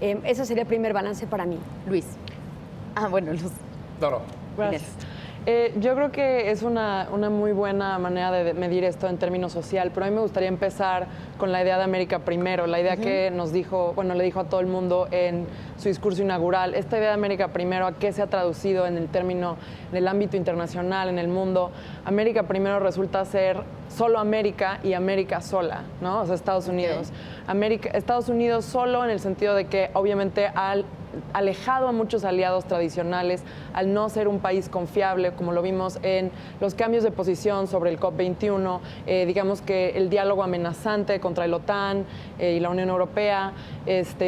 Ese sería el primer balance para mí. Luis. Bueno, Luz. No. Gracias. Yo creo que es una muy buena manera de medir esto en términos social, pero a mí me gustaría empezar con la idea de América primero, la idea que nos dijo, le dijo a todo el mundo en su discurso inaugural. Esta idea de América primero, ¿a qué se ha traducido en el ámbito internacional, en el mundo? América primero resulta ser solo América y América sola, ¿no? O sea, Estados Unidos. Estados Unidos solo en el sentido de que obviamente alejado a muchos aliados tradicionales, al no ser un país confiable, como lo vimos en los cambios de posición sobre el COP21, digamos que el diálogo amenazante contra el OTAN y la Unión Europea,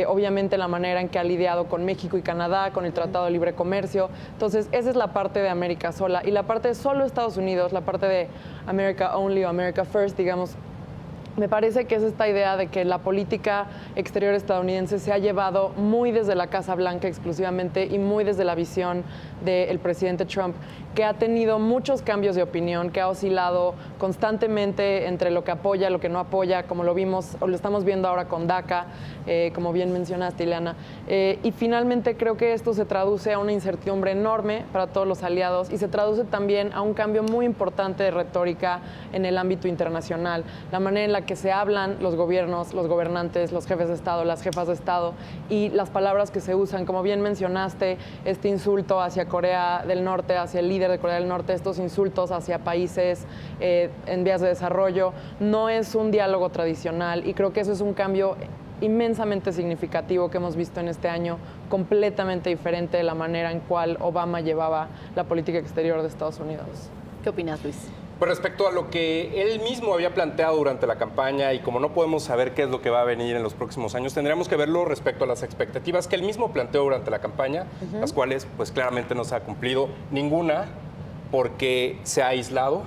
obviamente la manera en que ha lidiado con México y Canadá, con el Tratado de Libre Comercio. Entonces, esa es la parte de América sola. Y la parte de solo Estados Unidos, la parte de America Only o America First, digamos, me parece que es esta idea de que la política exterior estadounidense se ha llevado muy desde la Casa Blanca exclusivamente y muy desde la visión del presidente Trump, que ha tenido muchos cambios de opinión, que ha oscilado constantemente entre lo que apoya, lo que no apoya, como lo vimos o lo estamos viendo ahora con DACA, como bien mencionaste, Ileana. Y finalmente creo que esto se traduce a una incertidumbre enorme para todos los aliados y se traduce también a un cambio muy importante de retórica en el ámbito internacional. La manera en la que se hablan los gobiernos, los gobernantes, los jefes de Estado, las jefas de Estado y las palabras que se usan. Como bien mencionaste, este insulto hacia Corea del Norte, hacia el líder de Corea del Norte, estos insultos hacia países en vías de desarrollo, no es un diálogo tradicional y creo que eso es un cambio inmensamente significativo que hemos visto en este año, completamente diferente de la manera en cual Obama llevaba la política exterior de Estados Unidos. ¿Qué opinas, Luis? Pues respecto a lo que él mismo había planteado durante la campaña y como no podemos saber qué es lo que va a venir en los próximos años, tendríamos que verlo respecto a las expectativas que él mismo planteó durante la campaña, las cuales pues claramente no se ha cumplido ninguna porque se ha aislado,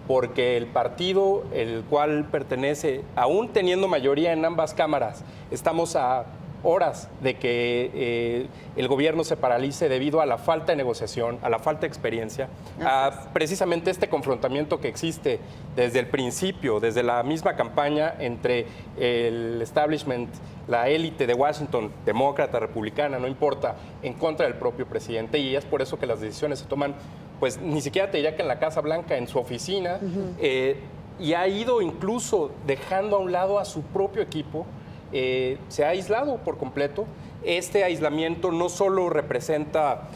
porque el partido el cual pertenece, aún teniendo mayoría en ambas cámaras, estamos a horas de que el gobierno se paralice debido a la falta de negociación, a la falta de experiencia, a precisamente este confrontamiento que existe desde el principio, desde la misma campaña entre el establishment, la élite de Washington, demócrata, republicana, no importa, en contra del propio presidente, y es por eso que las decisiones se toman, pues ni siquiera te diría que en la Casa Blanca, en su oficina, y ha ido incluso dejando a un lado a su propio equipo. Se ha aislado por completo. Este aislamiento no solo representa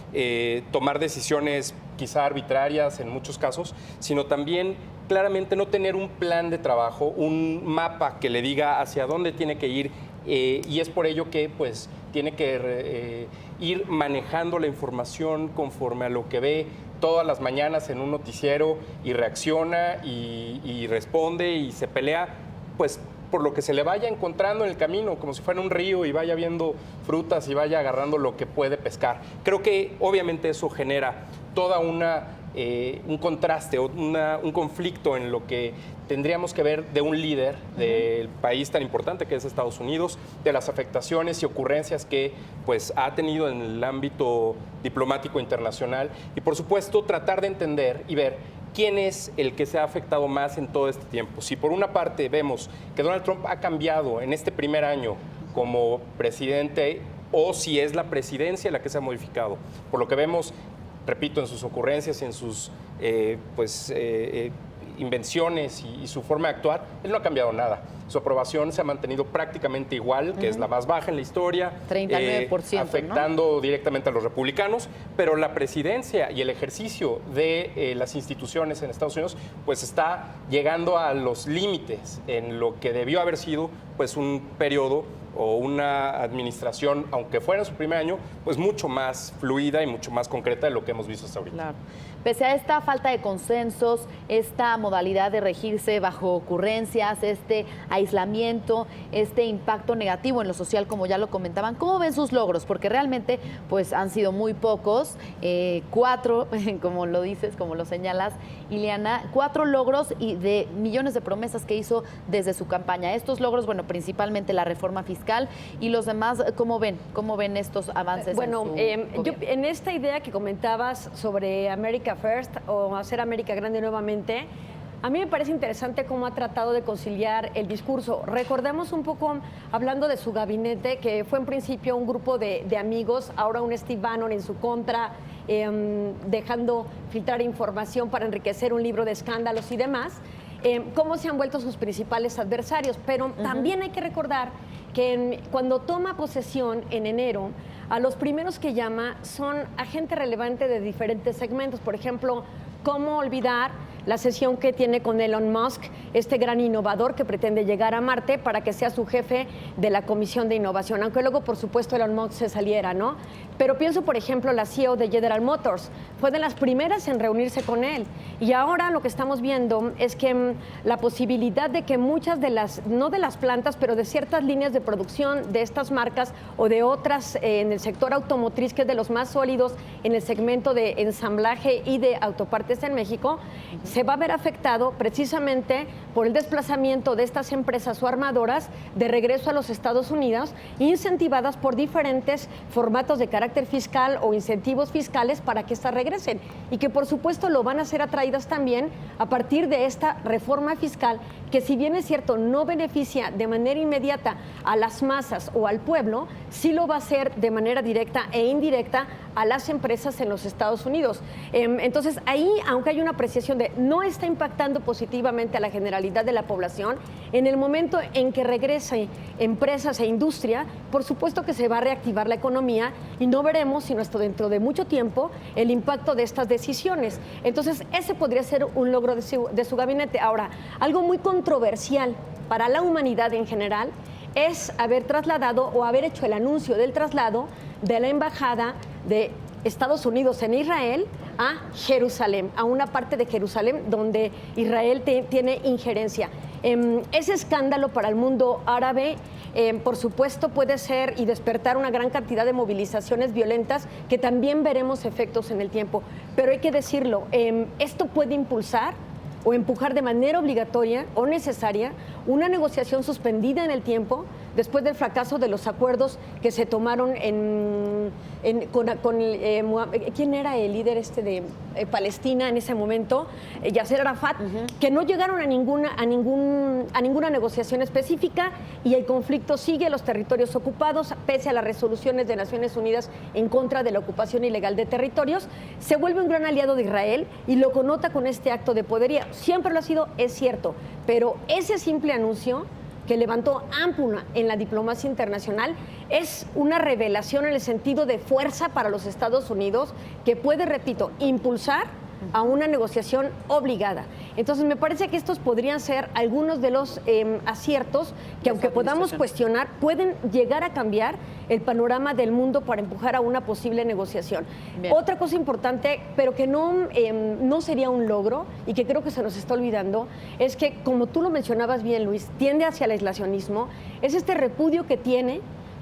tomar decisiones quizá arbitrarias en muchos casos, sino también claramente no tener un plan de trabajo, un mapa que le diga hacia dónde tiene que ir, y es por ello que pues tiene que ir manejando la información conforme a lo que ve todas las mañanas en un noticiero y reacciona y responde y se pelea, pues por lo que se le vaya encontrando en el camino, como si fuera un río y vaya viendo frutas y vaya agarrando lo que puede pescar. Creo que obviamente eso genera toda un contraste, un conflicto en lo que tendríamos que ver de un líder del país tan importante que es Estados Unidos, de las afectaciones y ocurrencias que pues, ha tenido en el ámbito diplomático internacional y por supuesto tratar de entender y ver quién es el que se ha afectado más en todo este tiempo. Si por una parte vemos que Donald Trump ha cambiado en este primer año como presidente o si es la presidencia la que se ha modificado, por lo que vemos, repito, en sus ocurrencias y en sus invenciones y su forma de actuar, él no ha cambiado nada. Su aprobación se ha mantenido prácticamente igual, que es la más baja en la historia, 39%, afectando ¿no? directamente a los republicanos, pero la presidencia y el ejercicio de las instituciones en Estados Unidos pues está llegando a los límites en lo que debió haber sido pues un periodo o una administración, aunque fuera en su primer año, pues mucho más fluida y mucho más concreta de lo que hemos visto hasta ahorita. Claro. Pese a esta falta de consensos, esta modalidad de regirse bajo ocurrencias, este aislamiento, este impacto negativo en lo social, como ya lo comentaban, ¿cómo ven sus logros? Porque realmente pues, han sido muy pocos, 4, como lo dices, como lo señalas, Ileana, 4 logros y de millones de promesas que hizo desde su campaña. Estos logros, bueno, principalmente la reforma fiscal y los demás, ¿cómo ven? ¿Cómo ven estos avances? Bueno, yo en esta idea que comentabas sobre America First o hacer América grande nuevamente, A mí me parece interesante cómo ha tratado de conciliar el discurso. Recordemos un poco, hablando de su gabinete, que fue en principio un grupo de amigos, ahora un Steve Bannon en su contra, dejando filtrar información para enriquecer un libro de escándalos y demás, cómo se han vuelto sus principales adversarios. Pero también hay que recordar que cuando toma posesión en enero, a los primeros que llama son a gente relevante de diferentes segmentos. Por ejemplo, ¿cómo olvidar la sesión que tiene con Elon Musk, este gran innovador que pretende llegar a Marte para que sea su jefe de la Comisión de Innovación? Aunque luego, por supuesto, Elon Musk se saliera, ¿no? Pero pienso, por ejemplo, la CEO de General Motors fue de las primeras en reunirse con él. Y ahora lo que estamos viendo es que la posibilidad de que muchas de las, no de las plantas, pero de ciertas líneas de producción de estas marcas o de otras en el sector automotriz, que es de los más sólidos en el segmento de ensamblaje y de autopartes en México, se va a ver afectado precisamente por el desplazamiento de estas empresas o armadoras de regreso a los Estados Unidos, incentivadas por diferentes formatos de carácter fiscal o incentivos fiscales para que éstas regresen, y que por supuesto lo van a ser atraídas también a partir de esta reforma fiscal que, si bien es cierto no beneficia de manera inmediata a las masas o al pueblo, sí lo va a hacer de manera directa e indirecta a las empresas en los Estados Unidos. Entonces ahí, aunque hay una apreciación de no está impactando positivamente a la generalidad de la población, en el momento en que regrese empresas e industria, por supuesto que se va a reactivar la economía y no veremos, sino hasta dentro de mucho tiempo, el impacto de estas decisiones. Entonces ese podría ser un logro de su gabinete. Ahora, algo muy controversial para la humanidad en general es haber trasladado o haber hecho el anuncio del traslado de la embajada de Estados Unidos en Israel a Jerusalén, a una parte de Jerusalén donde Israel tiene injerencia. Ese escándalo para el mundo árabe, por supuesto, puede ser y despertar una gran cantidad de movilizaciones violentas que también veremos efectos en el tiempo. Pero hay que decirlo, esto puede impulsar o empujar de manera obligatoria o necesaria una negociación suspendida en el tiempo después del fracaso de los acuerdos que se tomaron con ¿quién era el líder de Palestina en ese momento? Yasser Arafat, que no llegaron a ninguna negociación específica, y el conflicto sigue, los territorios ocupados, pese a las resoluciones de Naciones Unidas en contra de la ocupación ilegal de territorios. Se vuelve un gran aliado de Israel y lo connota con este acto de poderío. Siempre lo ha sido, es cierto, pero ese simple anuncio, que levantó ámpula en la diplomacia internacional, es una revelación en el sentido de fuerza para los Estados Unidos que puede, repito, impulsar a una negociación obligada. Entonces, me parece que estos podrían ser algunos de los aciertos que, aunque podamos cuestionar, pueden llegar a cambiar el panorama del mundo para empujar a una posible negociación. Bien. Otra cosa importante, pero que no sería un logro y que creo que se nos está olvidando, es que, como tú lo mencionabas bien, Luis, tiende hacia el aislacionismo, es este repudio que tiene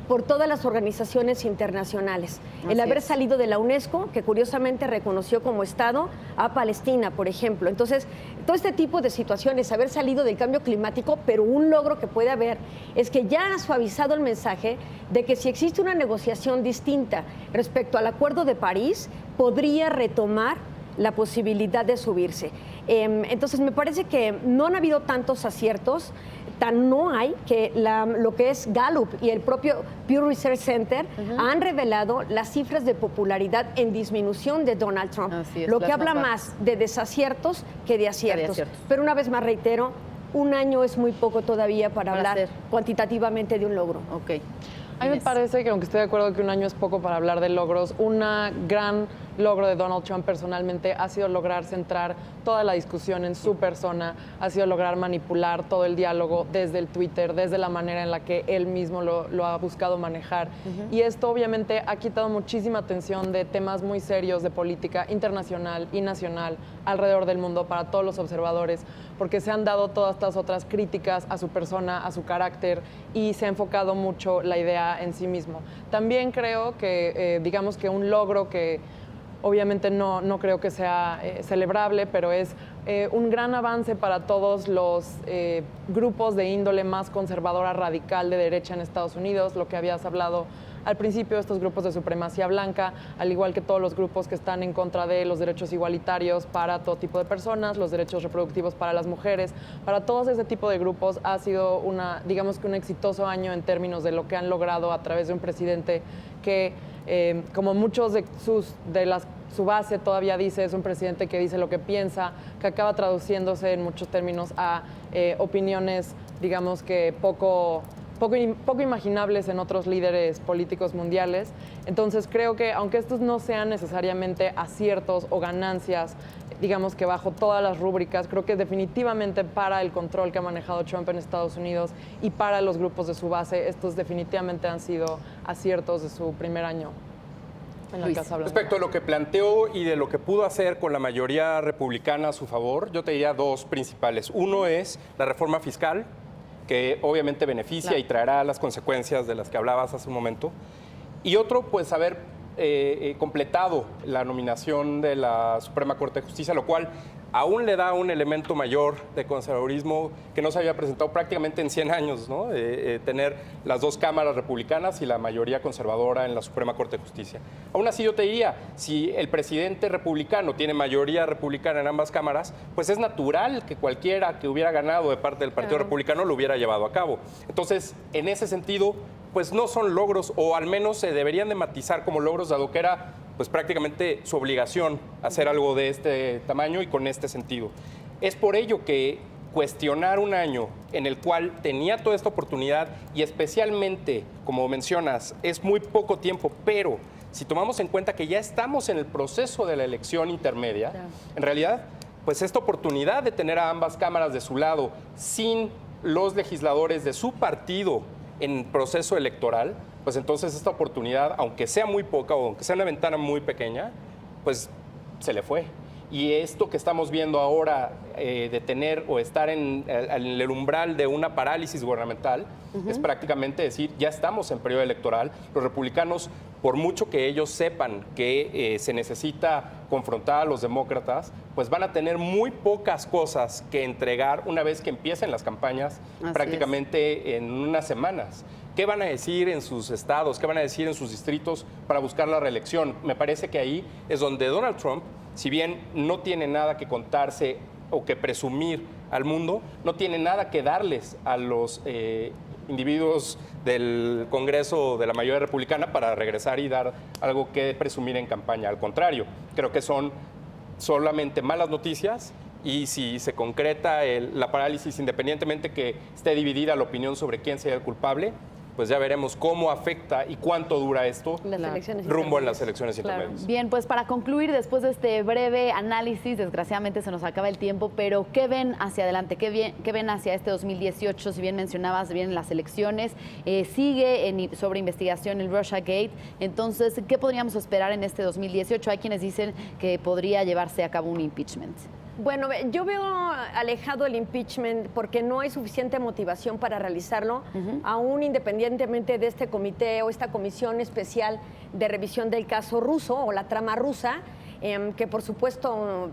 por todas las organizaciones internacionales. El haber salido de la UNESCO, que curiosamente reconoció como Estado a Palestina, por ejemplo. Entonces, todo este tipo de situaciones, haber salido del cambio climático, pero un logro que puede haber es que ya ha suavizado el mensaje de que si existe una negociación distinta respecto al Acuerdo de París, podría retomar la posibilidad de subirse. Entonces, me parece que no han habido tantos aciertos. Tan no hay que lo que es Gallup y el propio Pew Research Center han revelado las cifras de popularidad en disminución de Donald Trump, lo que habla más de desaciertos que de aciertos. Pero una vez más reitero, un año es muy poco todavía para hablar cuantitativamente de un logro. Ok. A mí me parece que, aunque estoy de acuerdo que un año es poco para hablar de logros, una gran logro de Donald Trump personalmente ha sido lograr centrar toda la discusión en su persona, ha sido lograr manipular todo el diálogo desde el Twitter, desde la manera en la que él mismo lo ha buscado manejar. Y esto obviamente ha quitado muchísima atención de temas muy serios de política internacional y nacional alrededor del mundo para todos los observadores, porque se han dado todas estas otras críticas a su persona, a su carácter, y se ha enfocado mucho la idea en sí mismo. También creo que, digamos que un logro que obviamente no creo que sea celebrable, pero es un gran avance para todos los grupos de índole más conservadora, radical, de derecha en Estados Unidos, lo que habías hablado al principio estos grupos de supremacía blanca, al igual que todos los grupos que están en contra de los derechos igualitarios para todo tipo de personas, los derechos reproductivos para las mujeres, para todos ese tipo de grupos ha sido digamos que un exitoso año en términos de lo que han logrado a través de un presidente que, como muchos de su base todavía dice, es un presidente que dice lo que piensa, que acaba traduciéndose en muchos términos a opiniones, digamos que poco imaginables en otros líderes políticos mundiales. Entonces creo que aunque estos no sean necesariamente aciertos o ganancias, digamos que bajo todas las rúbricas, creo que definitivamente para el control que ha manejado Trump en Estados Unidos y para los grupos de su base, estos definitivamente han sido aciertos de su primer año en la Casa Blanca. Respecto a lo que planteó y de lo que pudo hacer con la mayoría republicana a su favor, yo te diría dos principales. Uno es la reforma fiscal, que obviamente beneficia y traerá las consecuencias de las que hablabas hace un momento. Y otro, pues, haber completado la nominación de la Suprema Corte de Justicia, lo cual aún le da un elemento mayor de conservadurismo que no se había presentado prácticamente en 100 años, ¿no? Tener las dos cámaras republicanas y la mayoría conservadora en la Suprema Corte de Justicia. Aún así, yo te diría, si el presidente republicano tiene mayoría republicana en ambas cámaras, pues es natural que cualquiera que hubiera ganado de parte del Partido Republicano lo hubiera llevado a cabo. Entonces, en ese sentido, pues no son logros, o al menos se deberían de matizar como logros, dado que era pues prácticamente su obligación hacer algo de este tamaño y con este sentido. Es por ello que cuestionar un año en el cual tenía toda esta oportunidad y especialmente, como mencionas, es muy poco tiempo, pero si tomamos en cuenta que ya estamos en el proceso de la elección intermedia, en realidad, pues esta oportunidad de tener a ambas cámaras de su lado sin los legisladores de su partido en proceso electoral, pues entonces esta oportunidad, aunque sea muy poca o aunque sea una ventana muy pequeña, pues se le fue. Y esto que estamos viendo ahora de tener o estar en el umbral de una parálisis gubernamental es prácticamente decir, ya estamos en periodo electoral. Los republicanos, por mucho que ellos sepan que se necesita confrontar a los demócratas, pues van a tener muy pocas cosas que entregar una vez que empiecen las campañas, prácticamente en unas semanas. ¿Qué van a decir en sus estados? ¿Qué van a decir en sus distritos para buscar la reelección? Me parece que ahí es donde Donald Trump, si bien no tiene nada que contarse o que presumir al mundo, no tiene nada que darles a los individuos del Congreso de la mayoría republicana para regresar y dar algo que presumir en campaña. Al contrario, creo que son solamente malas noticias. Y si se concreta la parálisis, independientemente que esté dividida la opinión sobre quién sea el culpable, pues ya veremos cómo afecta y cuánto dura esto rumbo en las elecciones intermedias. Bien, pues para concluir, después de este breve análisis, desgraciadamente se nos acaba el tiempo, pero ¿qué ven hacia adelante? ¿Qué ven hacia este 2018? Si bien mencionabas, vienen las elecciones, sigue sobre investigación el Russiagate, entonces, ¿qué podríamos esperar en este 2018? Hay quienes dicen que podría llevarse a cabo un impeachment. Bueno, yo veo alejado el impeachment porque no hay suficiente motivación para realizarlo, aún independientemente de este comité o esta comisión especial de revisión del caso ruso o la trama rusa, que por supuesto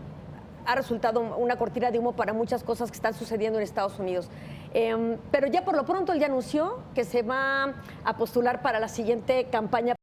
ha resultado una cortina de humo para muchas cosas que están sucediendo en Estados Unidos. Pero ya por lo pronto él ya anunció que se va a postular para la siguiente campaña